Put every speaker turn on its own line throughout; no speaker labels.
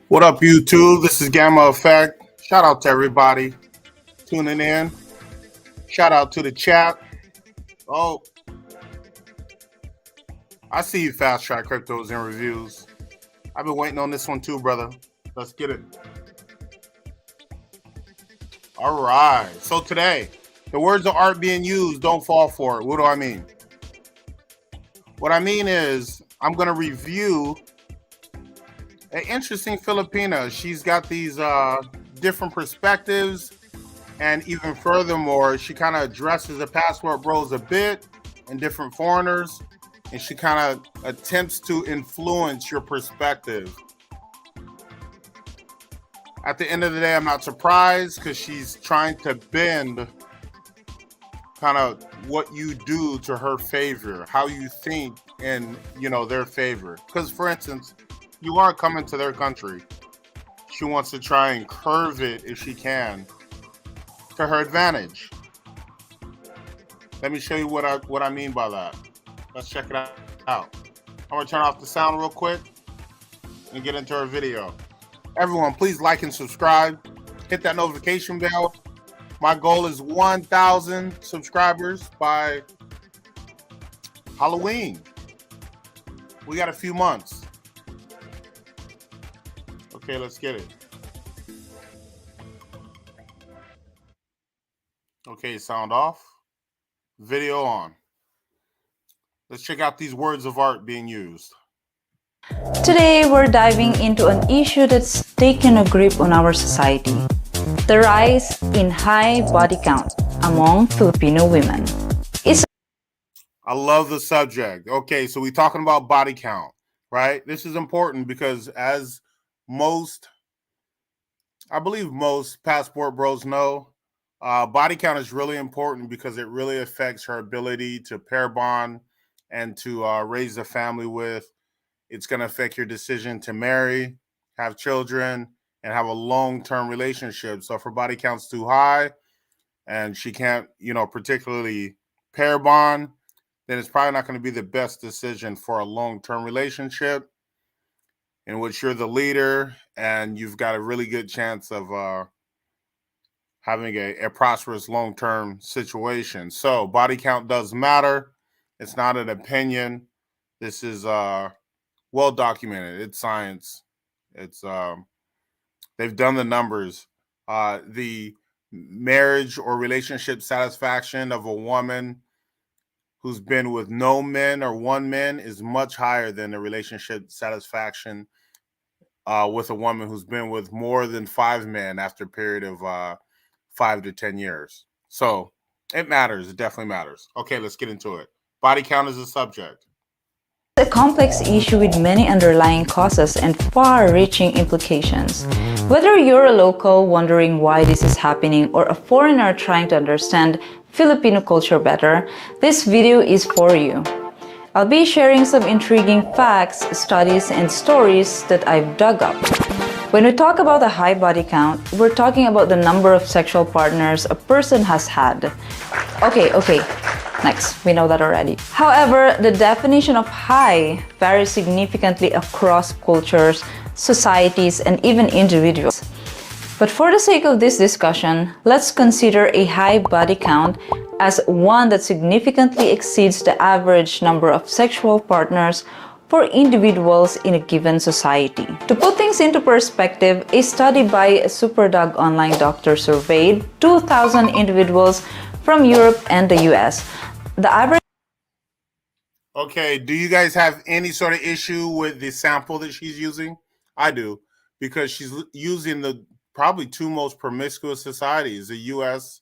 What up, YouTube? This is Gamma Effect. Shout out to everybody tuning in. Shout out to the chat. Oh, I see you, Fast Track Cryptos and Reviews. I've been waiting on this one too, brother. Let's get it. All right. So today, the words of art being used, don't fall for it. What do I mean? What I mean is, I'm going to review an interesting Filipina. She's got these different perspectives. And even furthermore, she kind of addresses the passport bros a bit and different foreigners. And she kind of attempts to influence your perspective. At the end of the day, I'm not surprised because she's trying to bend kind of what you do to her favor, how you think in, their favor. Because, for instance, you are coming to their country. She wants to try and curve it if she can to her advantage. Let me show you what I mean by that. Let's check it out. I'm gonna turn off the sound real quick and get into our video. Everyone, please like and subscribe. Hit that notification bell. My goal is 1,000 subscribers by Halloween. We got a few months. Okay, let's get it. Okay, sound off. Video on. Let's check out these words of art being used.
Today, we're diving into an issue that's taken a grip on our society: the rise in high body count among Filipino women.
I love the subject. Okay, so we're talking about body count, right? This is important because I believe most passport bros know, body count is really important because it really affects her ability to pair bond and to raise a family with. It's going to affect your decision to marry, have children, and have a long-term relationship. So if her body count's too high and she can't, particularly pair bond, then it's probably not going to be the best decision for a long-term relationship in which you're the leader and you've got a really good chance of having a prosperous long-term situation. So body count does matter. It's not an opinion. This is well documented. It's science. It's they've done the numbers. The marriage or relationship satisfaction of a woman who's been with no men or one man is much higher than the relationship satisfaction with a woman who's been with more than 5 men after a period of 5 to 10 years. So it matters. It definitely matters. Okay, let's get into it. Body count is a subject.
It's a complex issue with many underlying causes and far-reaching implications. Whether you're a local wondering why this is happening or a foreigner trying to understand Filipino culture better, this video is for you. I'll be sharing some intriguing facts, studies, and stories that I've dug up. When we talk about a high body count, we're talking about the number of sexual partners a person has had. Okay, next, we know that already. However, the definition of high varies significantly across cultures, societies, and even individuals. But for the sake of this discussion, let's consider a high body count as one that significantly exceeds the average number of sexual partners for individuals in a given society. To put things into perspective, a study by Superdog Online Doctor surveyed 2,000 individuals from Europe and the US. The average.
Okay, do you guys have any sort of issue with the sample that she's using? I do, because she's using the probably two most promiscuous societies, the US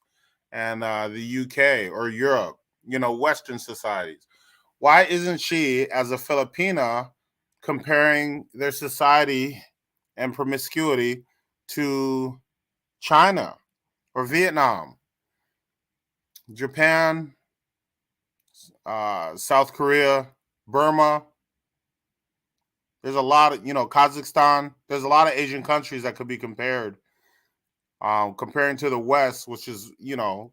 and the UK or Europe, Western societies. Why isn't she, as a Filipina, comparing their society and promiscuity to China or Vietnam, Japan, South Korea, Burma? There's a lot of, Kazakhstan. There's a lot of Asian countries that could be compared. Comparing to the West, which is,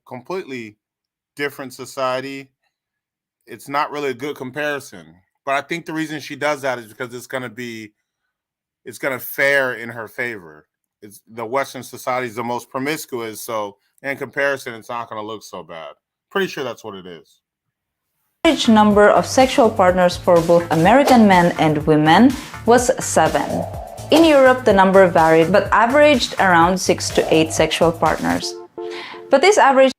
completely different society, it's not really a good comparison. But I think the reason she does that is because it's gonna fare in her favor. It's the Western society is the most promiscuous, so in comparison, it's not gonna look so bad. Pretty sure that's what it is.
Average number of sexual partners for both American men and women was 7. In Europe, the number varied but averaged around 6 to 8 sexual partners. But this average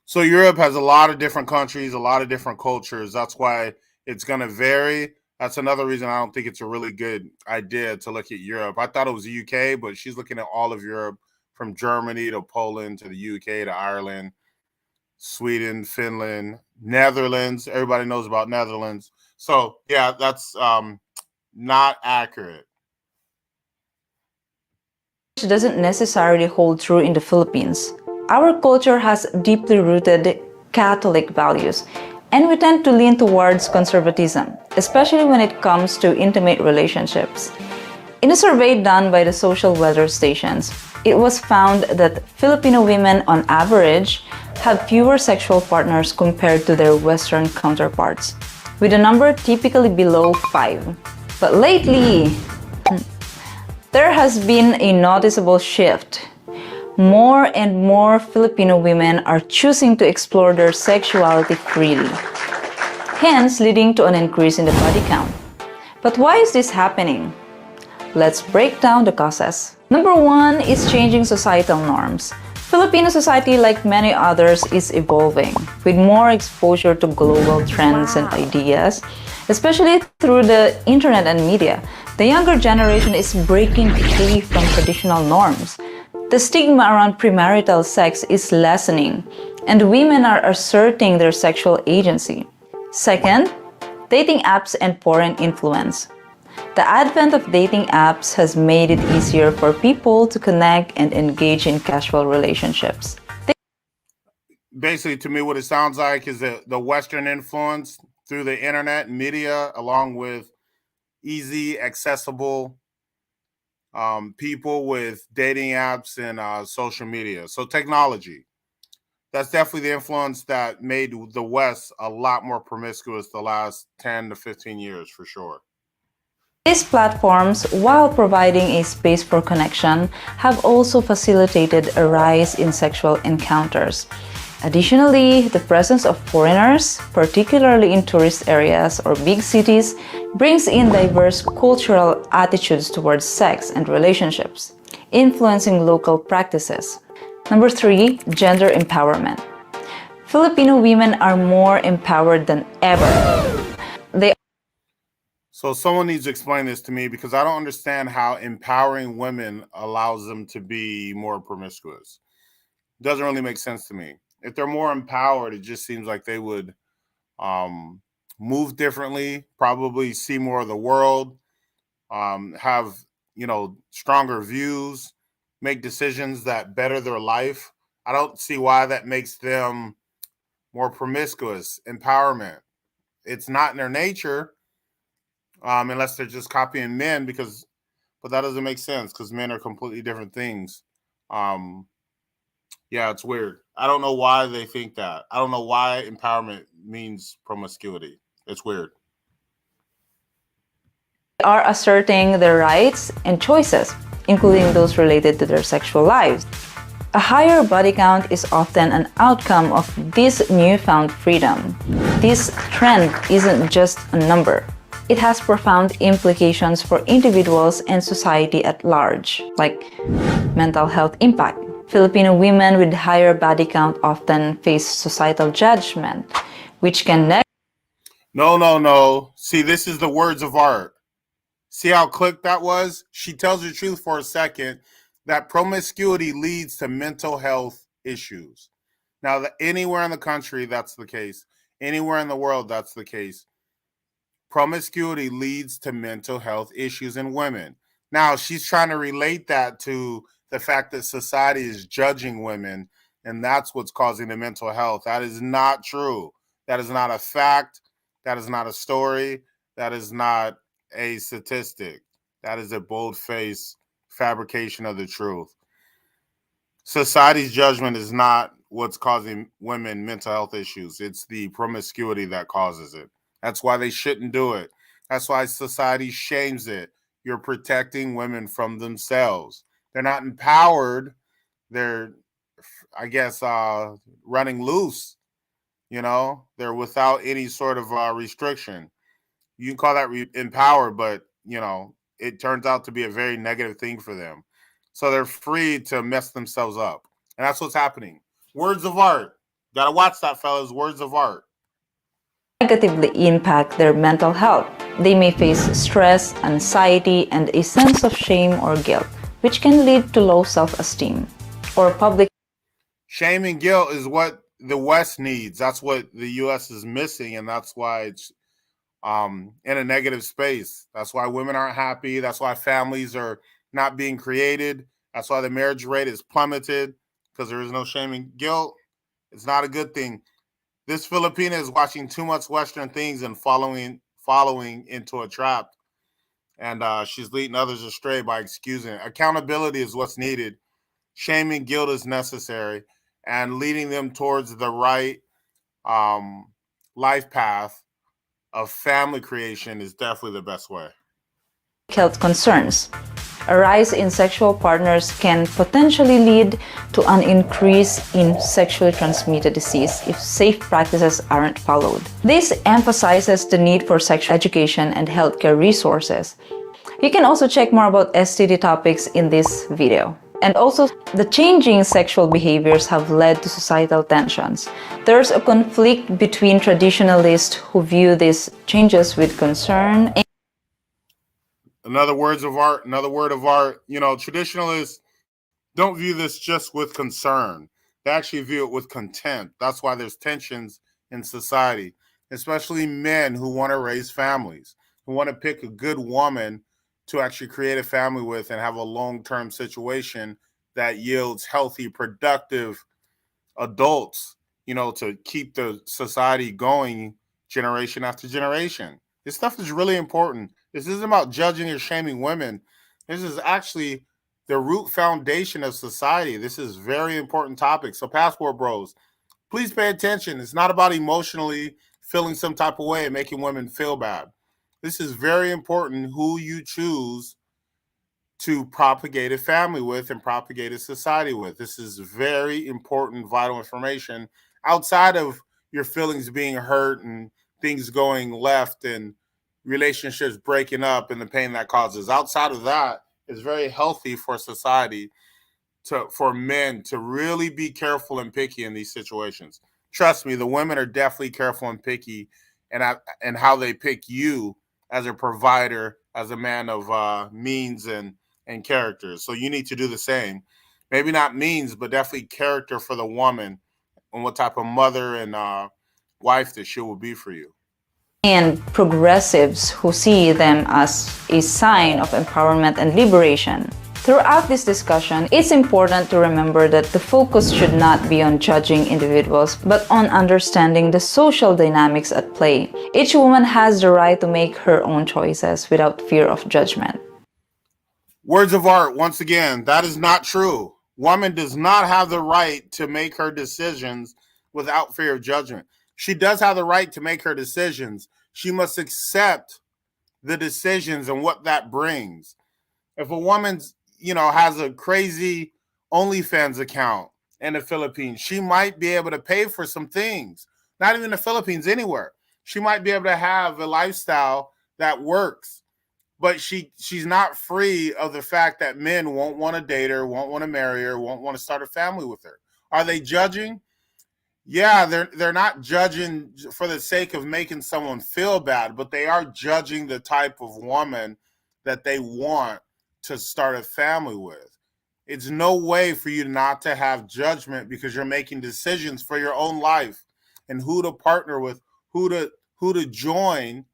So Europe has a lot of different countries, a lot of different cultures. That's why it's going to vary. That's another reason I don't think it's a really good idea to look at Europe. I thought it was the UK, but she's looking at all of Europe from Germany to Poland to the UK to Ireland, Sweden, Finland, Netherlands. Everybody knows about Netherlands. So, yeah, that's not accurate.
doesn't necessarily hold true in the Philippines. Our culture has deeply rooted Catholic values, and we tend to lean towards conservatism, especially when it comes to intimate relationships. In a survey done by the social weather stations, it was found that Filipino women on average have fewer sexual partners compared to their Western counterparts, with a number typically below 5. But lately, there has been a noticeable shift. More and more Filipino women are choosing to explore their sexuality freely, hence leading to an increase in the body count. But why is this happening? Let's break down the causes. Number 1 is changing societal norms. Filipino society, like many others, is evolving with more exposure to global trends and ideas, especially through the internet and media. The younger generation is breaking free from traditional norms. The stigma around premarital sex is lessening, and women are asserting their sexual agency. Second, dating apps and foreign influence. The advent of dating apps has made it easier for people to connect and engage in casual relationships.
Basically, to me, what it sounds like is that the Western influence through the internet and media, along with easy, accessible people with dating apps and social media. So technology. That's definitely the influence that made the West a lot more promiscuous the last 10 to 15 years for sure.
These platforms, while providing a space for connection, have also facilitated a rise in sexual encounters. Additionally, the presence of foreigners, particularly in tourist areas or big cities, brings in diverse cultural attitudes towards sex and relationships, influencing local practices. Number 3, gender empowerment. Filipino women are more empowered than ever.
So someone needs to explain this to me because I don't understand how empowering women allows them to be more promiscuous. Doesn't really make sense to me. If they're more empowered, it just seems like they would um, move differently, probably see more of the world, have stronger views, make decisions that better their life. I don't see why that makes them more promiscuous. Empowerment. It's not in their nature, unless they're just copying men. But that doesn't make sense because men are completely different things. Um, yeah, it's weird. I don't know why they think that. I don't know why empowerment means promiscuity. It's weird.
Are asserting their rights and choices, including those related to their sexual lives. A higher body count is often an outcome of this newfound freedom. This trend isn't just a number. It has profound implications for individuals and society at large, like mental health impact. Filipino women with higher body count often face societal judgment, which can
No. See, this is the words of art. See how quick that was? She tells the truth for a second that promiscuity leads to mental health issues. Now, anywhere in the country, that's the case. Anywhere in the world, that's the case. Promiscuity leads to mental health issues in women. Now, she's trying to relate that to the fact that society is judging women, and that's what's causing the mental health. That is not true. That is not a fact. That is not a story. That is not a statistic. That is a bold-faced fabrication of the truth. Society's judgment is not what's causing women mental health issues. It's the promiscuity that causes it. That's why they shouldn't do it. That's why society shames it. You're protecting women from themselves. They're not empowered. They're, I guess, running loose. They're without any sort of restriction. You can call that empowered, but it turns out to be a very negative thing for them. So they're free to mess themselves up, and that's what's happening. Words of art. Gotta watch that, fellas. Words of art.
Negatively impact their mental health. They may face stress, anxiety, and a sense of shame or guilt, which can lead to low self-esteem or public.
Shame and guilt is what the West needs. That's what the U.S. is missing, and that's why it's in a negative space. That's why women aren't happy. That's why families are not being created. That's why the marriage rate is plummeted, because there is no shame and guilt. It's not a good thing. This Filipina is watching too much Western things and following into a trap, and she's leading others astray by excusing it. Accountability is what's needed. Shame and guilt is necessary, and leading them towards the right um, life path of family creation is definitely the best way.
Health concerns. A rise in sexual partners can potentially lead to an increase in sexually transmitted disease if safe practices aren't followed. This emphasizes the need for sexual education and healthcare resources. You can also check more about STD topics in this video. And also, the changing sexual behaviors have led to societal tensions. There's a conflict between traditionalists who view these changes with concern.
Another word of art. Traditionalists don't view this just with concern. They actually view it with contempt. That's why there's tensions in society, especially men who want to raise families, who want to pick a good woman to actually create a family with and have a long-term situation that yields healthy, productive adults, to keep the society going generation after generation. This stuff is really important. This isn't about judging or shaming women. This is actually the root foundation of society. This is very important topic. So passport bros, please pay attention. It's not about emotionally feeling some type of way and making women feel bad. This is very important who you choose to propagate a family with and propagate a society with. This is very important, vital information outside of your feelings being hurt and things going left and relationships breaking up and the pain that causes. Outside of that, it's very healthy for society for men to really be careful and picky in these situations. Trust me, the women are definitely careful and picky and how they pick you as a provider, as a man of means and characters. So you need to do the same. Maybe not means, but definitely character for the woman and what type of mother and wife that she will be for you.
And progressives who see them as a sign of empowerment and liberation. Throughout this discussion, it's important to remember that the focus should not be on judging individuals, but on understanding the social dynamics at play. Each woman has the right to make her own choices without fear of judgment.
Words of art, once again, that is not true. Woman does not have the right to make her decisions without fear of judgment. She does have the right to make her decisions. She must accept the decisions and what that brings. If a woman's, has a crazy OnlyFans account in the Philippines, she might be able to pay for some things. Not even the Philippines, anywhere. She might be able to have a lifestyle that works. But she's not free of the fact that men won't want to date her, won't want to marry her, won't want to start a family with her. Are they judging? Yeah, they're not judging for the sake of making someone feel bad, but they are judging the type of woman that they want to start a family with. It's no way for you not to have judgment because you're making decisions for your own life and who to partner with, who to join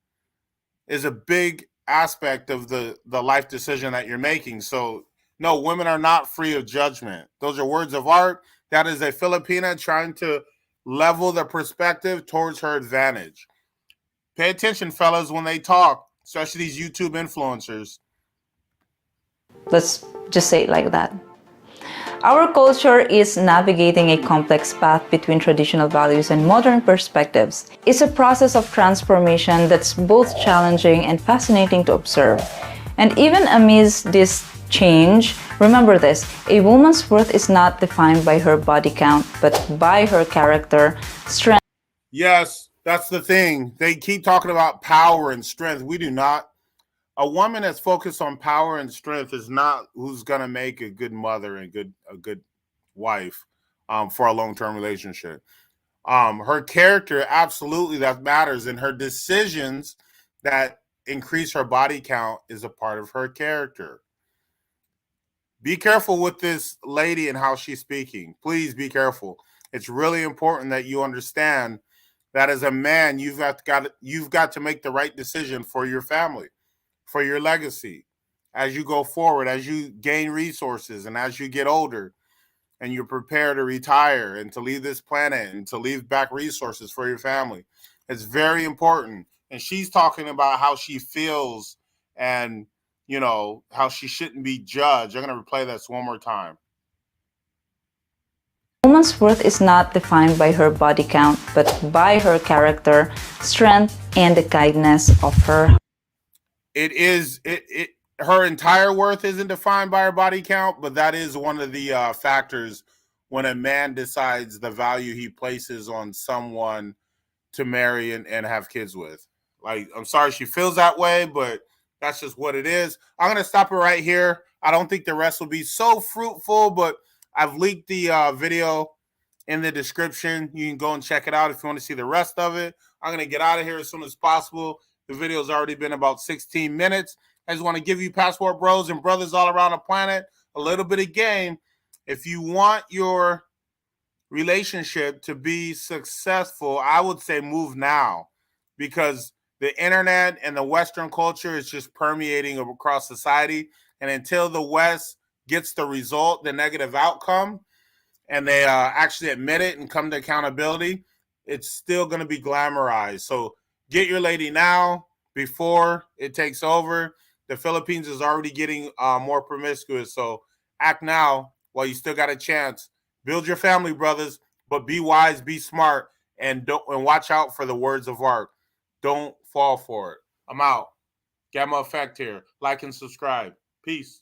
is a big aspect of the life decision that you're making. So no, women are not free of judgment. Those are words of art. That is a Filipina trying to level the perspective towards her advantage. Pay attention, fellas, when they talk, especially these YouTube influencers.
Let's just say it like that. Our culture is navigating a complex path between traditional values and modern perspectives. It's a process of transformation that's both challenging and fascinating to observe. And even amidst this change, remember this: a woman's worth is not defined by her body count, but by her character, strength.
Yes, that's the thing. They keep talking about power and strength. We do not. A woman that's focused on power and strength is not who's gonna make a good mother and a good wife for a long term relationship. Her character, absolutely, that matters, and her decisions that increase her body count is a part of her character. Be careful with this lady and how she's speaking. Please be careful. It's really important that you understand that as a man, you've got to make the right decision for your family, for your legacy, as you go forward, as you gain resources, and as you get older, and you prepare to retire and to leave this planet and to leave back resources for your family. It's very important. And she's talking about how she feels and, how she shouldn't be judged. I'm going to replay this one more time.
A woman's worth is not defined by her body count, but by her character, strength, and the kindness of her.
It is it her entire worth isn't defined by her body count, but that is one of the factors when a man decides the value he places on someone to marry and have kids with. Like, I'm sorry she feels that way, but that's just what it is. I'm gonna stop it right here. I don't think the rest will be so fruitful, but I've linked the video in the description. You can go and check it out if you want to see the rest of it. I'm gonna get out of here as soon as possible. The video's already been about 16 minutes. I just want to give you passport bros and brothers all around the planet a little bit of game. If you want your relationship to be successful, I would say move now, because the internet and the Western culture is just permeating across society. And until the West gets the result, the negative outcome, and they actually admit it and come to accountability, it's still going to be glamorized. So get your lady now before it takes over. The Philippines is already getting more promiscuous. So act now while you still got a chance. Build your family, brothers, but be wise, be smart, and watch out for the words of art. Don't fall for it. I'm out. Gamma Effect here. Like and subscribe. Peace.